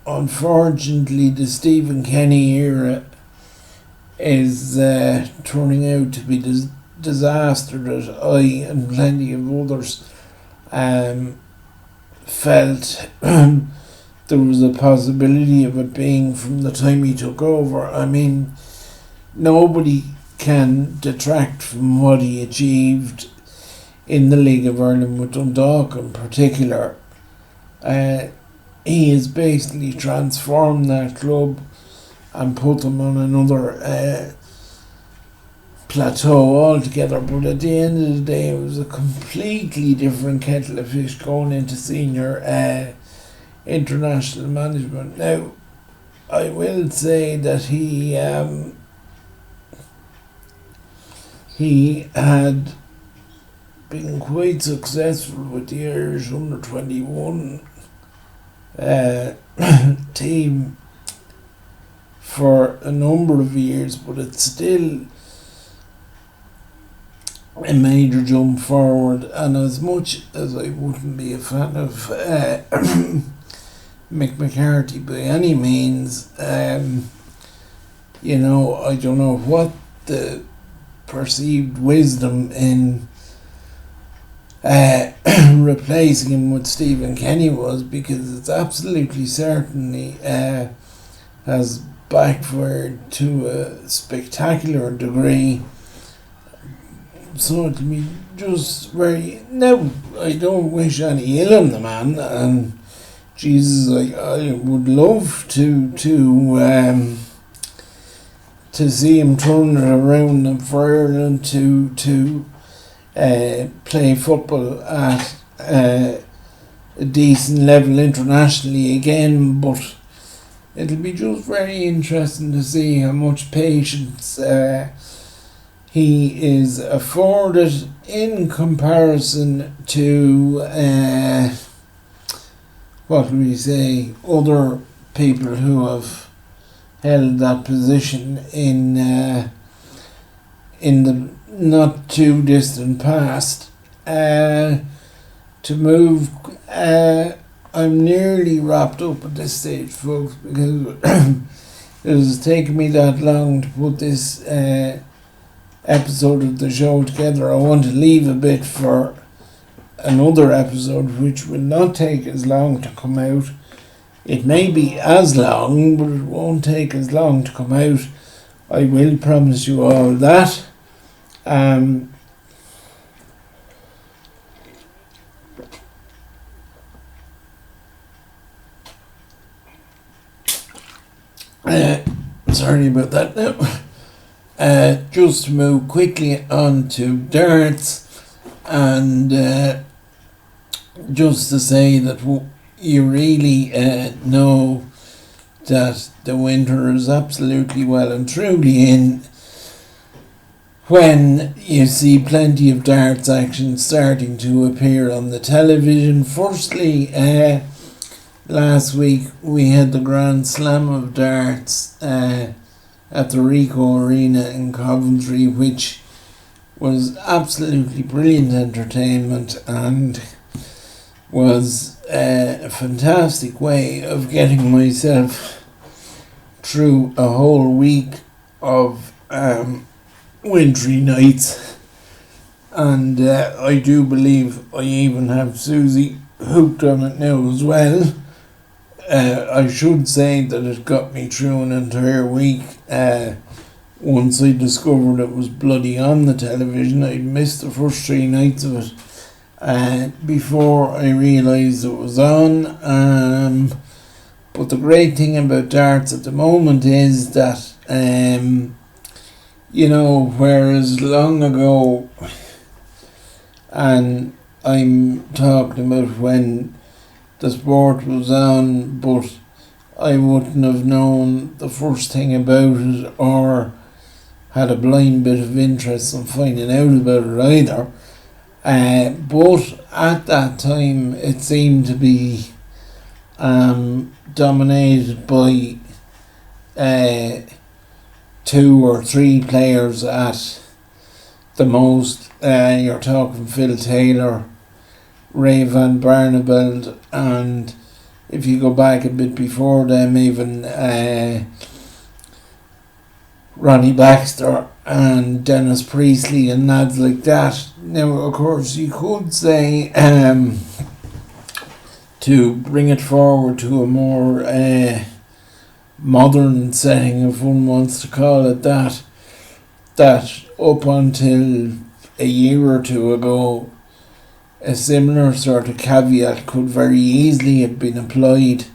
unfortunately the Stephen Kenny era is turning out to be disaster that I and plenty of others felt there was a possibility of it being from the time he took over. I mean, nobody can detract from what he achieved in the League of Ireland with Dundalk in particular. He has basically transformed that club and put them on another plateau altogether. But at the end of the day, it was a completely different kettle of fish going into senior international management. Now, I will say that he had been quite successful with the Irish under-21 team for a number of years, but it's still a major jump forward. And as much as I wouldn't be a fan of Mick McCarthy by any means, you know, I don't know what the perceived wisdom in replacing him with Stephen Kenny was, because it's absolutely certainly has backfired to a spectacular degree. So it'll be just very... No, I don't wish any ill on the man, and Jesus, I would love to see him turn it around and for Ireland to play football at a decent level internationally again. But it'll be just very interesting to see how much patience he is afforded in comparison to what do we say, other people who have held that position in the not too distant past. To move, I'm nearly wrapped up at this stage, folks, because it has taken me that long to put this episode of the show together. I want to leave a bit for another episode which will not take as long to come out. It may be as long, but it won't take as long to come out. I will promise you all that. Sorry about that now. Just to move quickly on to darts, and just to say that you really know that the winter is absolutely well and truly in when you see plenty of darts action starting to appear on the television. Firstly, last week we had the Grand Slam of darts at the Rico Arena in Coventry, which was absolutely brilliant entertainment and was a fantastic way of getting myself through a whole week of wintry nights. And I do believe I even have Susie hooked on it now as well. I should say that it got me through an entire week. Once I discovered it was bloody on the television, I'd missed the first 3 nights of it before I realised it was on. But the great thing about darts at the moment is that, you know, whereas long ago, and I'm talking about when the sport was on, but I wouldn't have known the first thing about it or had a blind bit of interest in finding out about it either. But at that time it seemed to be dominated by 2 or 3 players at the most. You're talking Phil Taylor, Ray Van Barneveld, and if you go back a bit before them, even Ronnie Baxter and Dennis Priestley and lads like that. Now, of course, you could say to bring it forward to a more modern setting, if one wants to call it that, that up until a year or two ago, a similar sort of caveat could very easily have been applied,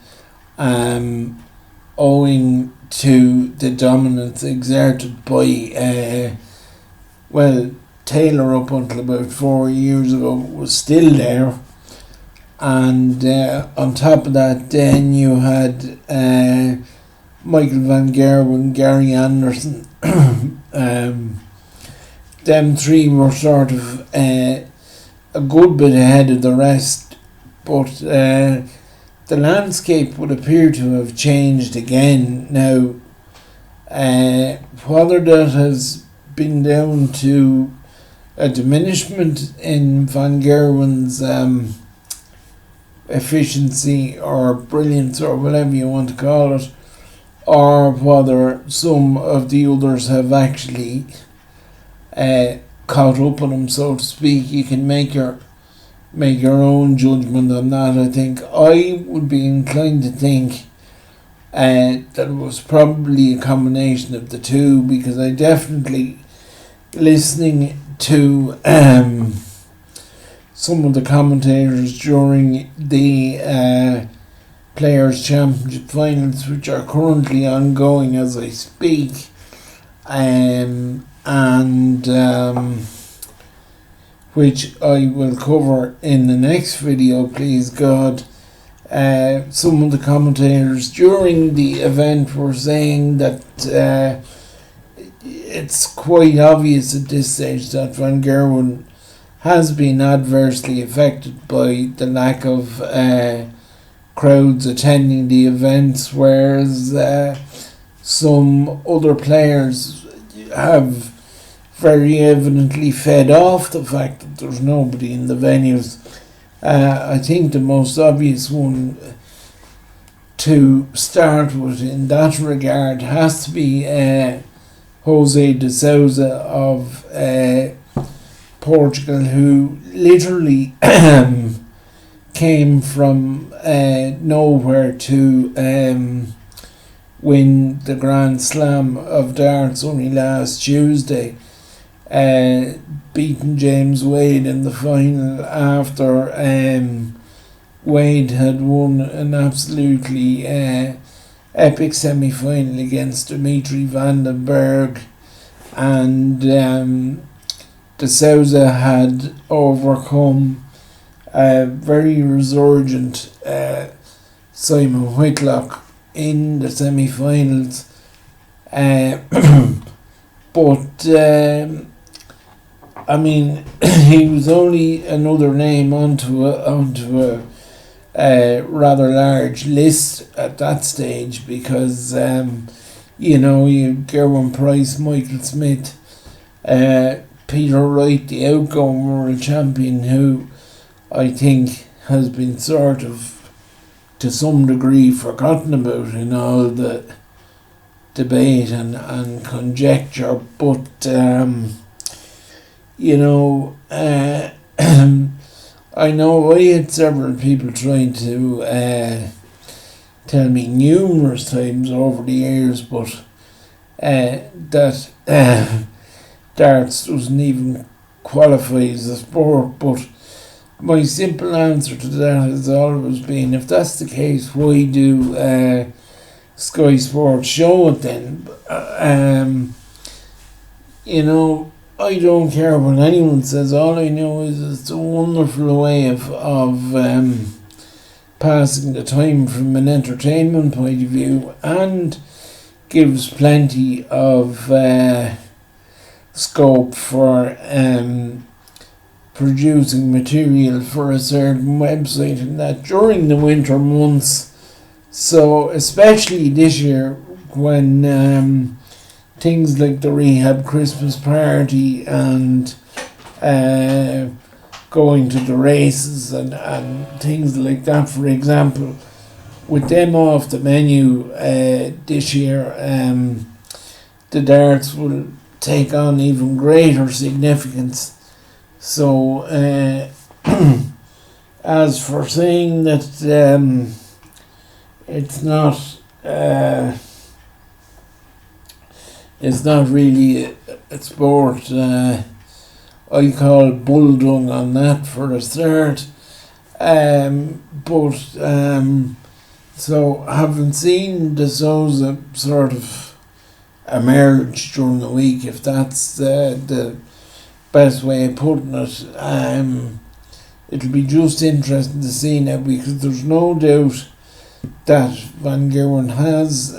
owing to the dominance exerted by, Taylor up until about 4 years ago was still there. And on top of that, then you had Michael Van Gerwen, Gary Anderson. Them three were sort of a good bit ahead of the rest, but the landscape would appear to have changed again now. Whether that has been down to a diminishment in Van Gerwen's efficiency or brilliance or whatever you want to call it, or whether some of the others have actually caught up on him, so to speak. You can make your own judgment on that. I think I would be inclined to think that it was probably a combination of the two, because I definitely, listening to some of the commentators during the Players' Championship finals, which are currently ongoing as I speak, and which I will cover in the next video, please God. Some of the commentators during the event were saying that it's quite obvious at this stage that Van Gerwen has been adversely affected by the lack of crowds attending the events, whereas some other players have very evidently fed off the fact that there's nobody in the venues. I think the most obvious one to start with in that regard has to be Jose de Souza of Portugal, who literally came from nowhere to win the Grand Slam of darts only last Tuesday, beating James Wade in the final after Wade had won an absolutely epic semi-final against Dimitri van den Berg, and de Souza had overcome a very resurgent Simon Whitlock in the semi-finals, but I mean, he was only another name onto a rather large list at that stage, because you had Gerwyn Price, Michael Smith, Peter Wright, the outgoing world champion, who I think has been sort of to some degree forgotten about in all the debate and conjecture, but I know I had several people trying to tell me numerous times over the years, but that darts doesn't even qualify as a sport. But my simple answer to that has always been, if that's the case, why do Sky Sports show it then? I don't care what anyone says. All I know is it's a wonderful way of passing the time from an entertainment point of view, and gives plenty of scope for producing material for a certain website, and that during the winter months. So especially this year, when things like the Rehab Christmas party and going to the races and things like that, for example, with them off the menu this year, the darts will take on even greater significance. So As for saying that it's not really a sport, I call bulldog on that for a start. So having seen De Souza sort of emerge during the week, if that's the best way of putting it, it'll be just interesting to see now, because there's no doubt that Van Gerwen has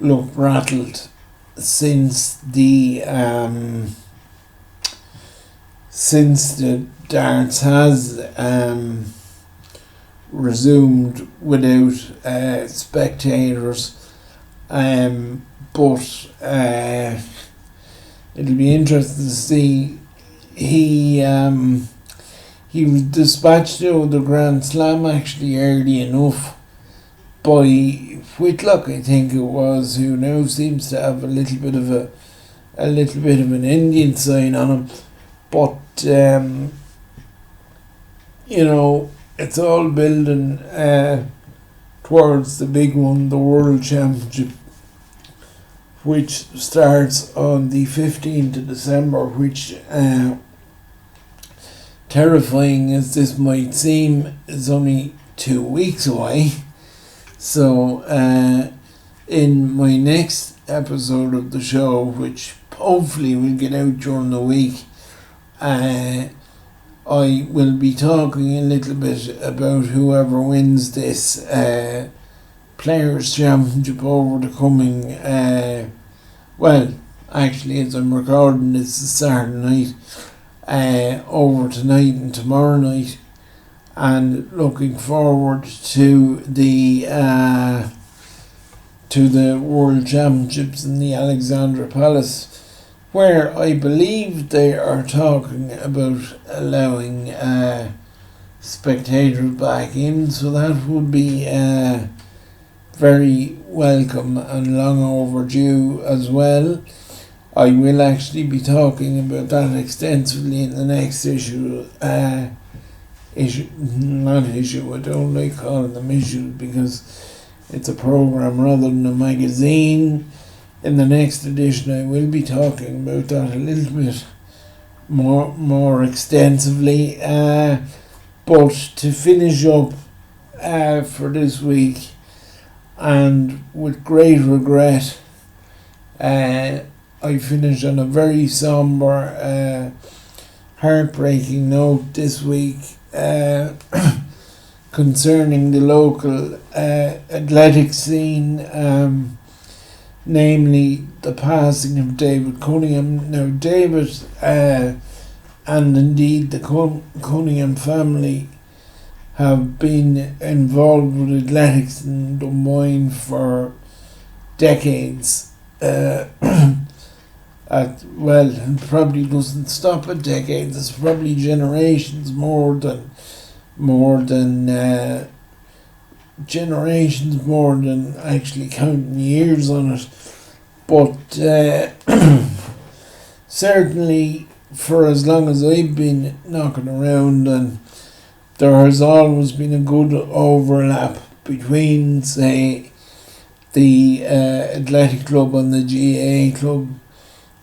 looked rattled since the darts has resumed without spectators, but it'll be interesting to see. He was dispatched out of the Grand Slam actually early enough by Whitlock, I think it was, who now seems to have a little bit of an Indian sign on him. But it's all building towards the big one, the World Championship, which starts on the 15th of December, which, terrifying as this might seem, is only 2 weeks away. So in my next episode of the show, which hopefully will get out during the week, I will be talking a little bit about whoever wins this Players' Championship over the coming, actually as I'm recording this is Saturday night, over tonight and tomorrow night, and looking forward to the World Championships in the Alexandra Palace, where I believe they are talking about allowing spectators back in, so that would be very welcome and long overdue as well. I will actually be talking about that extensively in the next issue. I don't like calling them issues because it's a program rather than a magazine. In the next edition I will be talking about that a little bit more extensively. But to finish up for this week, and with great regret, I finished on a very sombre, heartbreaking note this week concerning the local athletic scene, namely the passing of David Cunningham. Now David and indeed the Cunningham family have been involved with athletics in Dunboyne for decades. It probably doesn't stop at decades. It's probably generations more than actually counting years on it. But certainly for as long as I've been knocking around, and there has always been a good overlap between, say, the athletic club and the GAA club,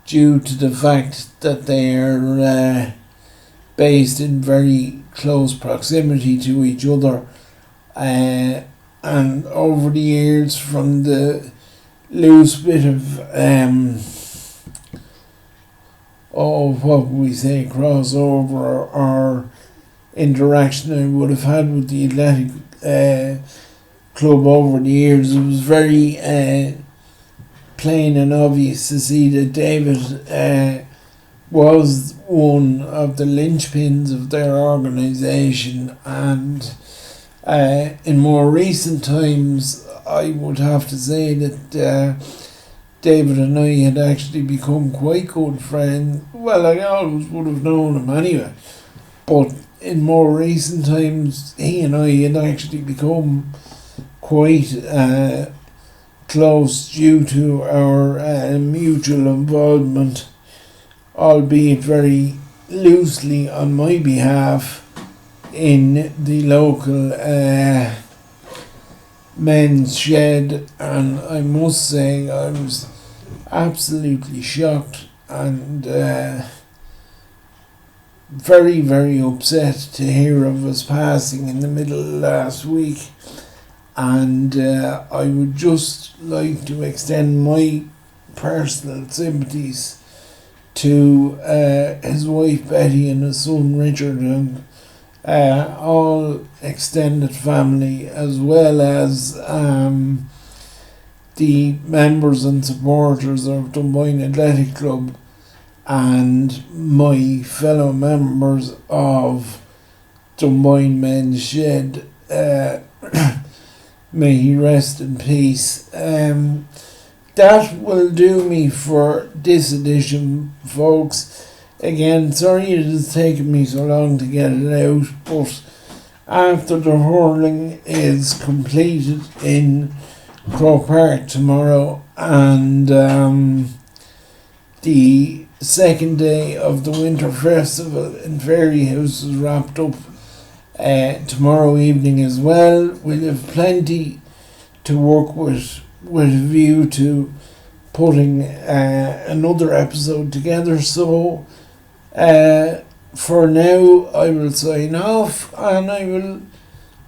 due to the fact that they are based in very close proximity to each other. And over the years, from the loose bit of crossover or interaction I would have had with the athletic club over the years, it was very plain and obvious to see that David was one of the linchpins of their organisation, and in more recent times I would have to say that David and I had actually become quite good friends. Well, I always would have known him anyway, but in more recent times he and I had actually become quite close due to our mutual involvement, albeit very loosely on my behalf, in the local men's shed, and I must say I was absolutely shocked and very, very upset to hear of his passing in the middle of last week. And I would just like to extend my personal sympathies to his wife Betty and his son Richard, and all extended family, as well as the members and supporters of Dunboyne Athletic Club and my fellow members of Dunboyne Men's Shed. May he rest in peace. That will do me for this edition, folks. Again, sorry it has taken me so long to get it out, but after the hurling is completed in Croke Park tomorrow, and the second day of the Winter Festival in Fairyhouse is wrapped up tomorrow evening as well. We'll have plenty to work with a view to putting another episode together. So for now I will sign off, and I will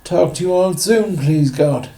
talk to you all soon, please God.